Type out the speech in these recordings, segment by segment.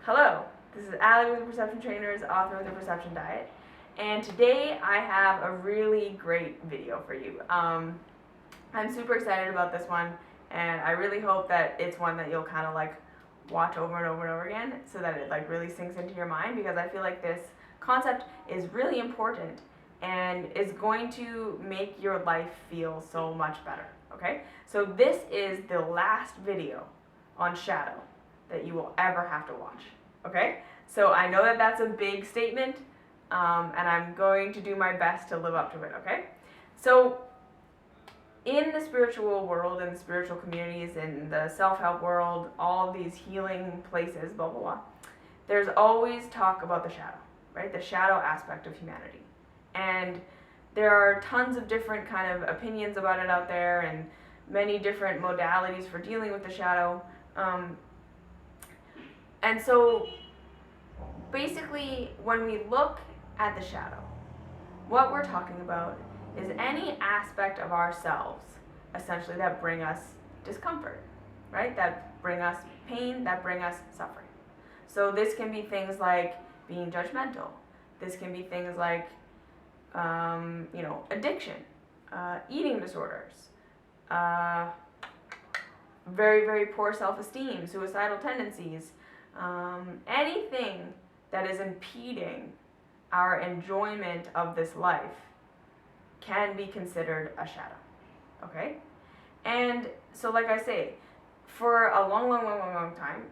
Hello, this is Allie with the Perception Trainers, author of the Perception Diet, and today I have a really great video for you. I'm super excited about this one, and I really hope that it's one that you'll kind of like watch over and over and over again so that it like really sinks into your mind, because I feel like this concept is really important and is going to make your life feel so much better. Okay, so this is the last video on shadow that you will ever have to watch. Okay, so I know that that's a big statement, and I'm going to do my best to live up to it. Okay, so in the spiritual world, in the spiritual communities, in the self-help world, all these healing places, blah blah blah, there's always talk about the shadow, right? The shadow aspect of humanity, and there are tons of different kind of opinions about it out there, and many different modalities for dealing with the shadow. And so basically, when we look at the shadow, what we're talking about is any aspect of ourselves, essentially, that bring us discomfort, right? That bring us pain, that bring us suffering. So this can be things like being judgmental. This can be things like, addiction, eating disorders, very, very poor self-esteem, suicidal tendencies, anything that is impeding our enjoyment of this life can be considered a shadow. Okay? And so, like I say, for a long time,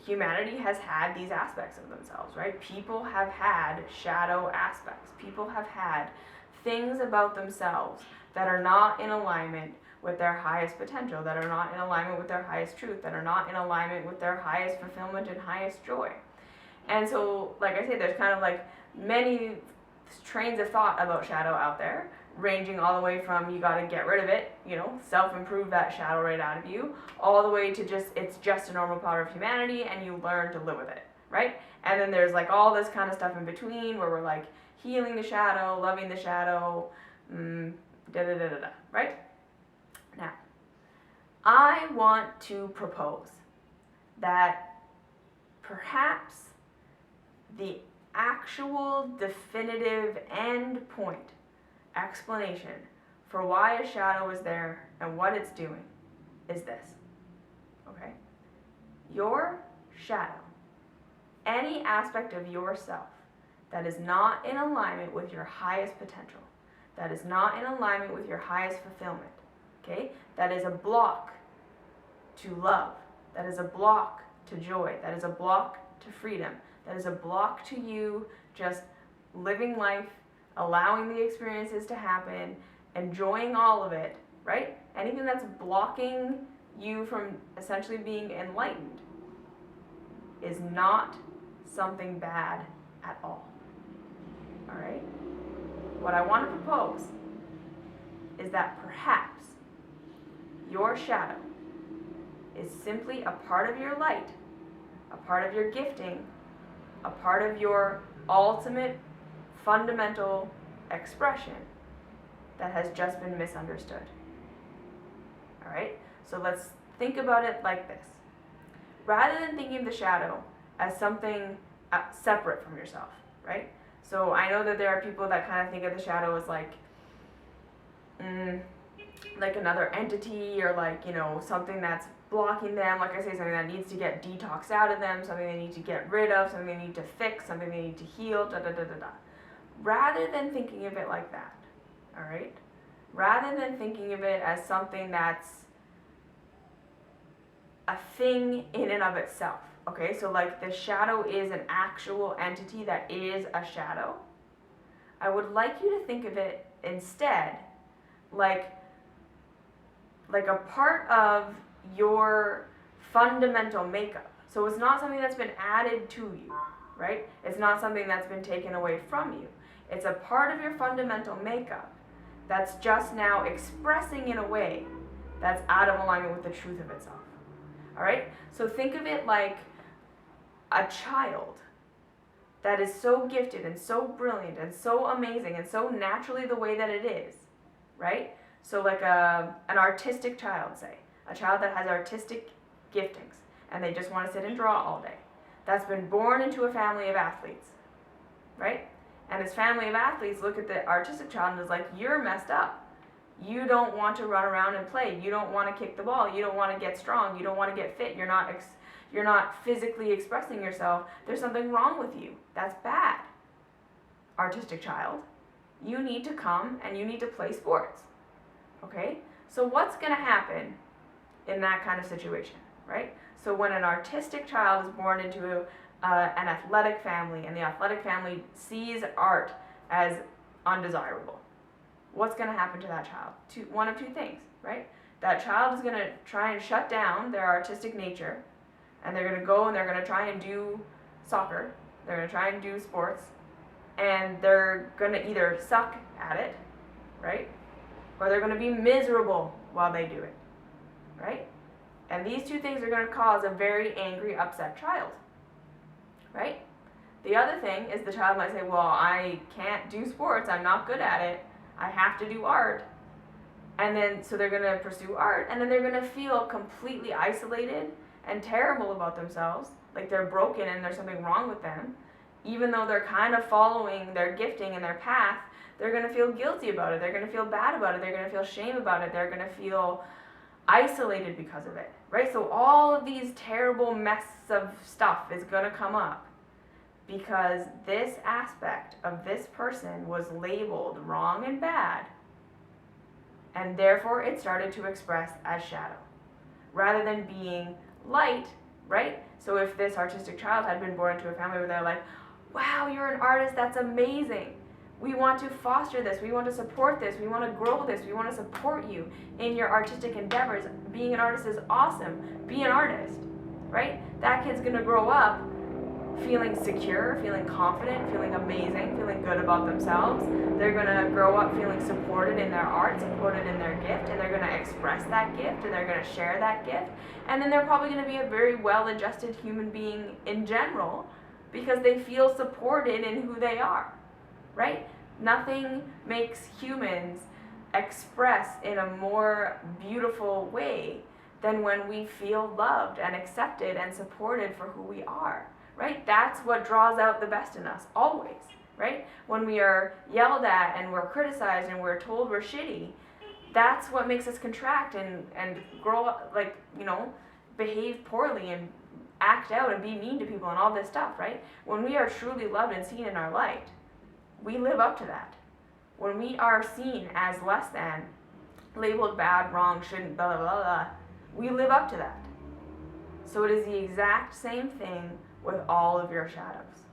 humanity has had these aspects of themselves, right? People have had shadow aspects. People have had things about themselves that are not in alignment with their highest potential, that are not in alignment with their highest truth, that are not in alignment with their highest fulfillment and highest joy. And so, like I say, there's kind of like many trains of thought about shadow out there, ranging all the way from you got to get rid of it, self-improve that shadow right out of you, all the way to just it's just a normal part of humanity and you learn to live with it, right? And then there's like all this kind of stuff in between where we're like healing the shadow, loving the shadow, right? Now, I want to propose that perhaps the actual definitive end point explanation for why a shadow is there and what it's doing is this. Okay? Your shadow, any aspect of yourself that is not in alignment with your highest potential, that is not in alignment with your highest fulfillment, okay? That is a block to love. That is a block to joy. That is a block to freedom. That is a block to you just living life, allowing the experiences to happen, enjoying all of it, right? Anything that's blocking you from essentially being enlightened is not something bad at all. All right? What I want to propose is that perhaps your shadow is simply a part of your light, a part of your gifting, a part of your ultimate fundamental expression that has just been misunderstood. All right? So let's think about it like this. Rather than thinking of the shadow as something separate from yourself, right? So I know that there are people that kind of think of the shadow as like another entity, or like, something that's blocking them, like I say, something that needs to get detoxed out of them, something they need to get rid of, something they need to fix, something they need to heal, Rather than thinking of it like that, all right? Rather than thinking of it as something that's a thing in and of itself, okay? So like the shadow is an actual entity that is a shadow. I would like you to think of it instead like a part of your fundamental makeup. So it's not something that's been added to you, right? It's not something that's been taken away from you. It's a part of your fundamental makeup that's just now expressing in a way that's out of alignment with the truth of itself. All right? So think of it like a child that is so gifted and so brilliant and so amazing and so naturally the way that it is, right? So like an artistic child, say, a child that has artistic giftings and they just want to sit and draw all day. that's been born into a family of athletes, right? And this family of athletes look at the artistic child and is like, you're messed up. You don't want to run around and play. You don't want to kick the ball. You don't want to get strong. You don't want to get fit. You're not physically expressing yourself. There's something wrong with you. That's bad. Artistic child, you need to come and you need to play sports. Okay? So what's going to happen in that kind of situation, right? So when an artistic child is born into an athletic family and the athletic family sees art as undesirable, what's going to happen to that child? One of two things, right? That child is going to try and shut down their artistic nature, and they're going to go and they're going to try and do soccer, they're going to try and do sports, and they're going to either suck at it, right? Or they're going to be miserable while they do it, right? And these two things are going to cause a very angry, upset child, right? The other thing is the child might say, well, I can't do sports, I'm not good at it, I have to do art. And then, so they're going to pursue art, and then they're going to feel completely isolated and terrible about themselves, like they're broken and there's something wrong with them. Even though they're kind of following their gifting and their path, they're going to feel guilty about it, they're going to feel bad about it, they're going to feel shame about it, they're going to feel isolated because of it, right? So all of these terrible mess of stuff is going to come up because this aspect of this person was labeled wrong and bad, and therefore it started to express as shadow rather than being light, right? So if this artistic child had been born into a family where they're like, wow, you're an artist, that's amazing, we want to foster this, we want to support this, we want to grow this, we want to support you in your artistic endeavors, being an artist is awesome, be an artist, right? That kid's going to grow up feeling secure, feeling confident, feeling amazing, feeling good about themselves. They're going to grow up feeling supported in their art, supported in their gift, and they're going to express that gift, and they're going to share that gift. And then they're probably going to be a very well-adjusted human being in general because they feel supported in who they are, right? Nothing makes humans express in a more beautiful way than when we feel loved and accepted and supported for who we are. Right? That's what draws out the best in us, always, right? When we are yelled at and we're criticized and we're told we're shitty, that's what makes us contract and grow up, like, you know, behave poorly and act out and be mean to people and all this stuff, right? When we are truly loved and seen in our light, we live up to that. When we are seen as less than, labeled bad, wrong, shouldn't, blah, blah, blah, blah, we live up to that. So it is the exact same thing with all of your shadows.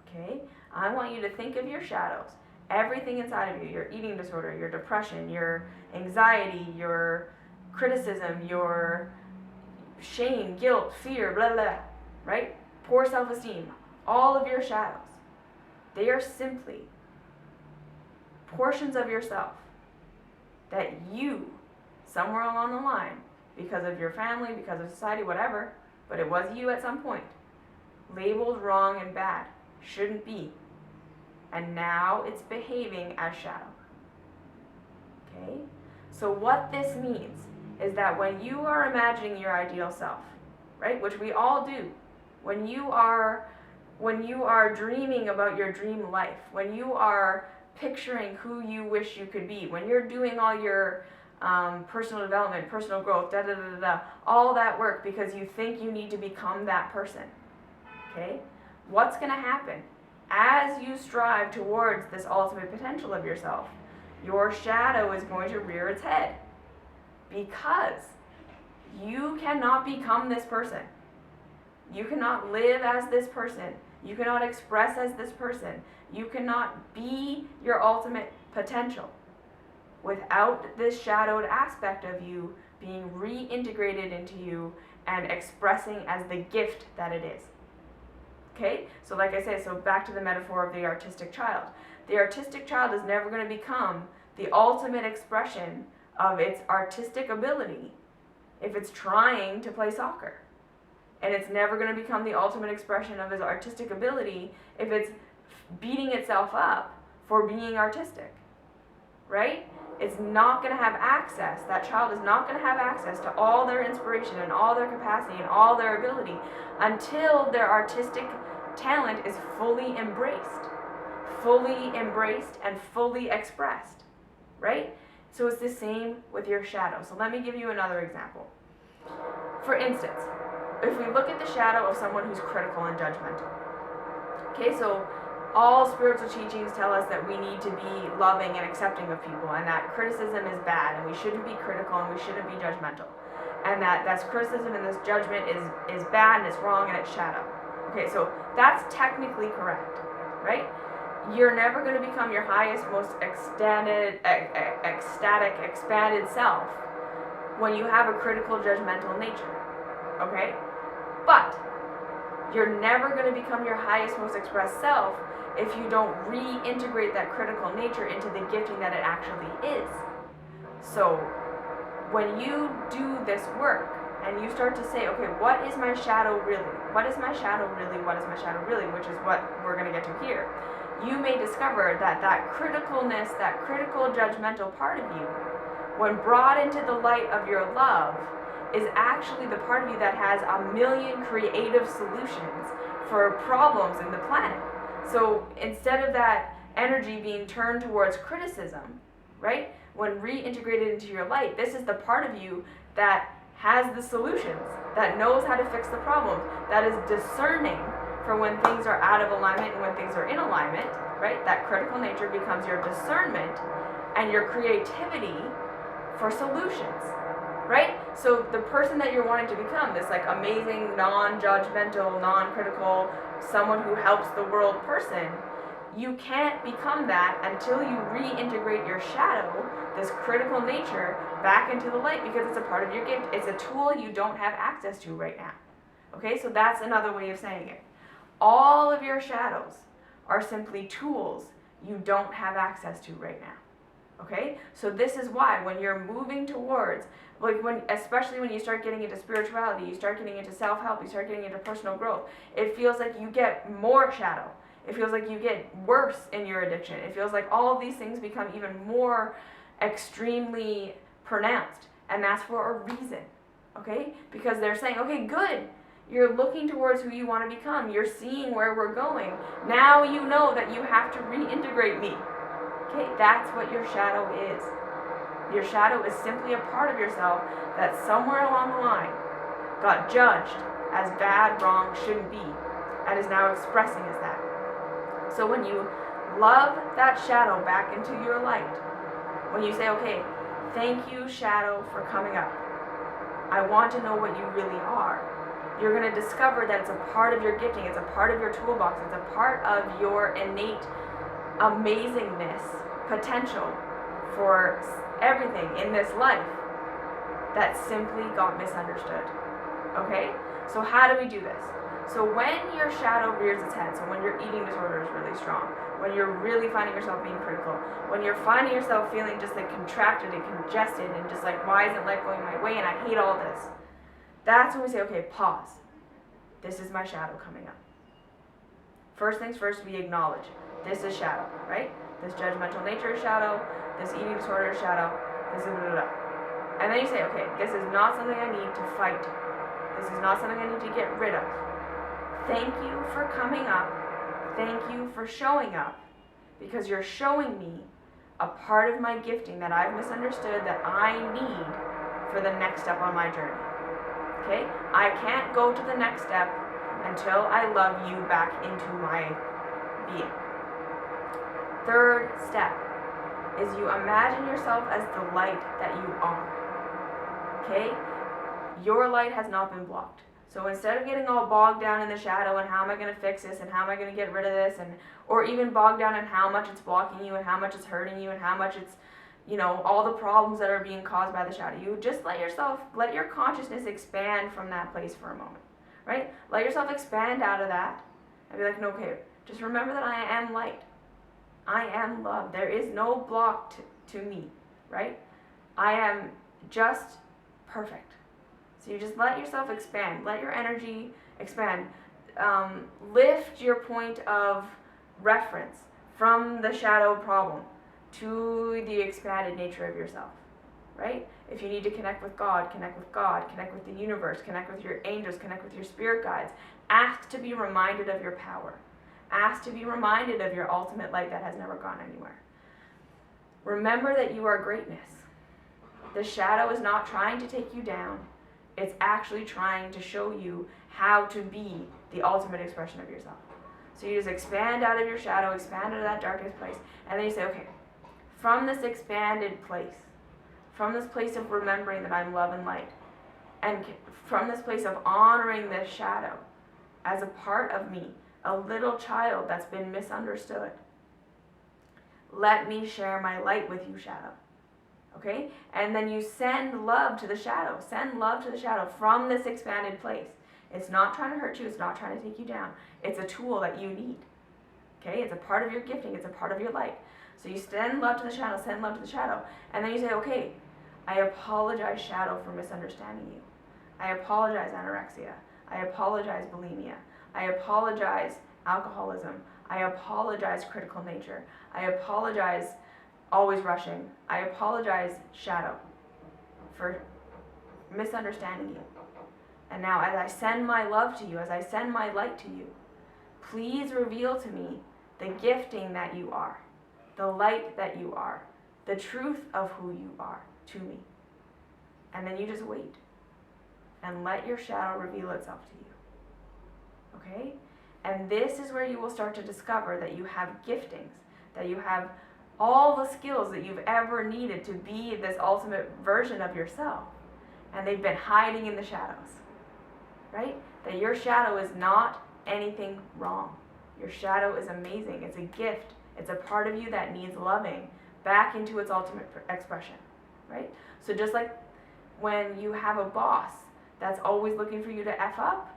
Okay? I want you to think of your shadows. Everything inside of you, your eating disorder, your depression, your anxiety, your criticism, your shame, guilt, fear, blah, blah, blah, right? Poor self-esteem, all of your shadows. They are simply portions of yourself that you, somewhere along the line, because of your family, because of society, whatever, but it was you at some point, labeled wrong and bad, shouldn't be, and now it's behaving as shadow. Okay? So what this means is that when you are imagining your ideal self, right, which we all do, when you are dreaming about your dream life, when you are picturing who you wish you could be, when you're doing all your personal development, personal growth, all that work because you think you need to become that person, okay? What's going to happen? As you strive towards this ultimate potential of yourself, your shadow is going to rear its head because you cannot become this person. You cannot live as this person. You cannot express as this person. You cannot be your ultimate potential without this shadowed aspect of you being reintegrated into you and expressing as the gift that it is. Okay? So like I said, so back to the metaphor of the artistic child. The artistic child is never going to become the ultimate expression of its artistic ability if it's trying to play soccer. And it's never going to become the ultimate expression of its artistic ability if it's beating itself up for being artistic. Right? is not going to have access, that child is not going to have access to all their inspiration and all their capacity and all their ability until their artistic talent is fully embraced and fully expressed, right? So it's the same with your shadow. So let me give you another example. For instance, if we look at the shadow of someone who's critical and judgmental, okay, so all spiritual teachings tell us that we need to be loving and accepting of people, and that criticism is bad, and we shouldn't be critical, and we shouldn't be judgmental, and that this criticism and this judgment is bad, and it's wrong, and it's shadow. Okay, so that's technically correct, right? You're never going to become your highest, most ecstatic, expanded self when you have a critical, judgmental nature, okay? But you're never going to become your highest, most expressed self if you don't reintegrate that critical nature into the gifting that it actually is. So when you do this work and you start to say, okay, what is my shadow really? What is my shadow really? What is my shadow really? Which is what we're going to get to here. You may discover that that criticalness, that critical judgmental part of you, when brought into the light of your love, is actually the part of you that has a million creative solutions for problems in the planet. So instead of that energy being turned towards criticism, right, when reintegrated into your light, this is the part of you that has the solutions, that knows how to fix the problems, that is discerning for when things are out of alignment and when things are in alignment, right? That critical nature becomes your discernment and your creativity for solutions, right? So the person that you're wanting to become, this like amazing, non-judgmental, non-critical, someone who helps the world person, you can't become that until you reintegrate your shadow, this critical nature, back into the light, because it's a part of your gift. It's a tool you don't have access to right now. Okay, so that's another way of saying it. All of your shadows are simply tools you don't have access to right now. Okay, so this is why when you're moving towards, like especially when you start getting into spirituality, you start getting into self-help, you start getting into personal growth, it feels like you get more shadow. It feels like you get worse in your addiction. It feels like all of these things become even more extremely pronounced. And that's for a reason, okay? Because they're saying, okay, good. You're looking towards who you want to become. You're seeing where we're going. Now you know that you have to reintegrate me. Okay, that's what your shadow is. Your shadow is simply a part of yourself that somewhere along the line got judged as bad, wrong, shouldn't be, and is now expressing as that. So when you love that shadow back into your light, when you say, okay, thank you, shadow, for coming up. I want to know what you really are. You're going to discover that it's a part of your gifting, it's a part of your toolbox, it's a part of your innate amazingness, potential for everything in this life that simply got misunderstood. Okay? So how do we do this? So when your shadow rears its head, so when your eating disorder is really strong, when you're really finding yourself being critical, when you're finding yourself feeling just like contracted and congested and just like, why isn't life going my way and I hate all this, that's when we say, okay, pause. This is my shadow coming up. First things first, we acknowledge this is shadow, right? This judgmental nature is shadow, this eating disorder is shadow, this is blah, blah, blah. And then you say, okay, this is not something I need to fight. This is not something I need to get rid of. Thank you for coming up. Thank you for showing up, because you're showing me a part of my gifting that I've misunderstood that I need for the next step on my journey. Okay? I can't go to the next step until I love you back into my being. Third step is you imagine yourself as the light that you are. Okay? Your light has not been blocked. So instead of getting all bogged down in the shadow and how am I going to fix this and how am I going to get rid of this, and or even bogged down in how much it's blocking you and how much it's hurting you and how much it's, you know, all the problems that are being caused by the shadow, you just let your consciousness expand from that place for a moment, right? Let yourself expand out of that and be like, no, okay, just remember that I am light. I am love. There is no block to me, right? I am just perfect. So you just let yourself expand. Let your energy expand. Lift your point of reference from the shadow problem to the expanded nature of yourself, right? If you need to connect with God, connect with God, connect with the universe, connect with your angels, connect with your spirit guides. Ask to be reminded of your power. Ask to be reminded of your ultimate light that has never gone anywhere. Remember that you are greatness. The shadow is not trying to take you down. It's actually trying to show you how to be the ultimate expression of yourself. So you just expand out of your shadow, expand out of that darkest place, and then you say, okay, from this expanded place, from this place of remembering that I'm love and light, and from this place of honoring this shadow as a part of me, a little child that's been misunderstood, let me share my light with you, shadow. Okay? And then you send love to the shadow. Send love to the shadow from this expanded place. It's not trying to hurt you. It's not trying to take you down. It's a tool that you need. Okay? It's a part of your gifting. It's a part of your light. So you send love to the shadow, send love to the shadow. And then you say, okay, I apologize, shadow, for misunderstanding you. I apologize, anorexia. I apologize, bulimia. I apologize, alcoholism. I apologize, critical nature. I apologize, always rushing. I apologize, shadow, for misunderstanding you. And now as I send my love to you, as I send my light to you, please reveal to me the gifting that you are, the light that you are, the truth of who you are to me. And then you just wait and let your shadow reveal itself to you. Okay? And this is where you will start to discover that you have giftings, that you have all the skills that you've ever needed to be this ultimate version of yourself. And they've been hiding in the shadows, right? That your shadow is not anything wrong. Your shadow is amazing. It's a gift. It's a part of you that needs loving back into its ultimate expression, right? So just like when you have a boss that's always looking for you to F up,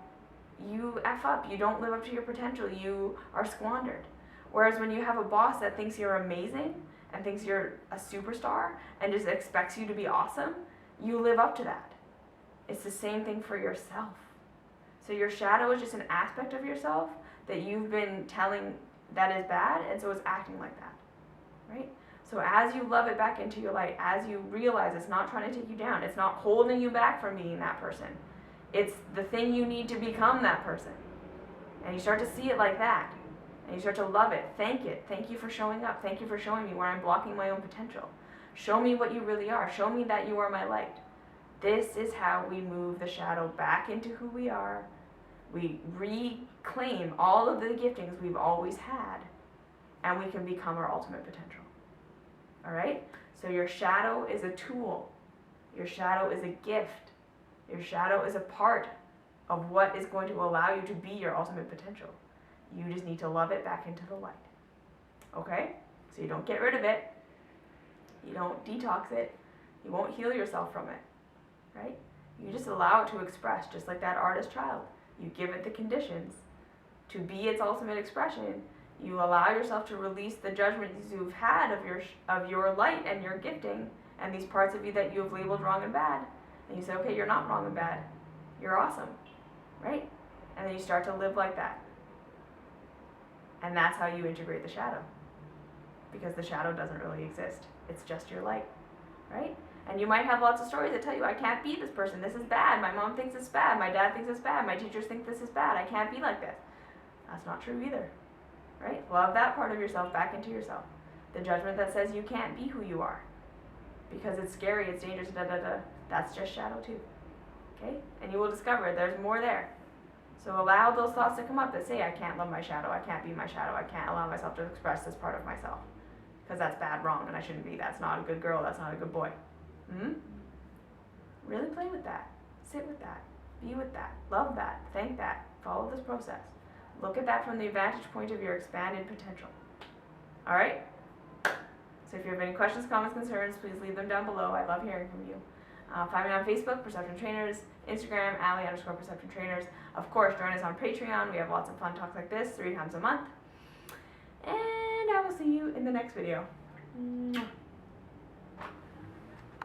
you F up. You don't live up to your potential. You are squandered. Whereas when you have a boss that thinks you're amazing and thinks you're a superstar and just expects you to be awesome, you live up to that. It's the same thing for yourself. So your shadow is just an aspect of yourself that you've been telling that is bad, and so it's acting like that, right? So as you love it back into your light, as you realize it's not trying to take you down, it's not holding you back from being that person. It's the thing you need to become that person. And you start to see it like that. And you start to love it. Thank it. Thank you for showing up. Thank you for showing me where I'm blocking my own potential. Show me what you really are. Show me that you are my light. This is how we move the shadow back into who we are. We reclaim all of the giftings we've always had, and we can become our ultimate potential. All right? So your shadow is a tool. Your shadow is a gift. Your shadow is a part of what is going to allow you to be your ultimate potential. You just need to love it back into the light. Okay? So you don't get rid of it. You don't detox it. You won't heal yourself from it. Right? You just allow it to express, just like that artist child. You give it the conditions to be its ultimate expression. You allow yourself to release the judgments you've had of your light and your gifting and these parts of you that you have labeled wrong and bad. And you say, okay, you're not wrong and bad. You're awesome. Right? And then you start to live like that. And that's how you integrate the shadow. Because the shadow doesn't really exist. It's just your light. Right? And you might have lots of stories that tell you, I can't be this person. This is bad. My mom thinks it's bad. My dad thinks it's bad. My teachers think this is bad. I can't be like this. That's not true either. Right? Love that part of yourself back into yourself. The judgment that says you can't be who you are because it's scary, it's dangerous, that's just shadow too. Okay? And you will discover there's more there. So allow those thoughts to come up that say, I can't love my shadow, I can't be my shadow, I can't allow myself to express this part of myself. Because that's bad, wrong, and I shouldn't be. That's not a good girl, that's not a good boy. Really play with that. Sit with that. Be with that. Love that. Thank that. Follow this process. Look at that from the vantage point of your expanded potential. Alright? So if you have any questions, comments, concerns, please leave them down below. I love hearing from you. Find me on Facebook, Perception Trainers, Instagram, Ali_Perception Trainers. Of course, join us on Patreon. We have lots of fun talks like this 3 times a month. And I will see you in the next video. Mwah.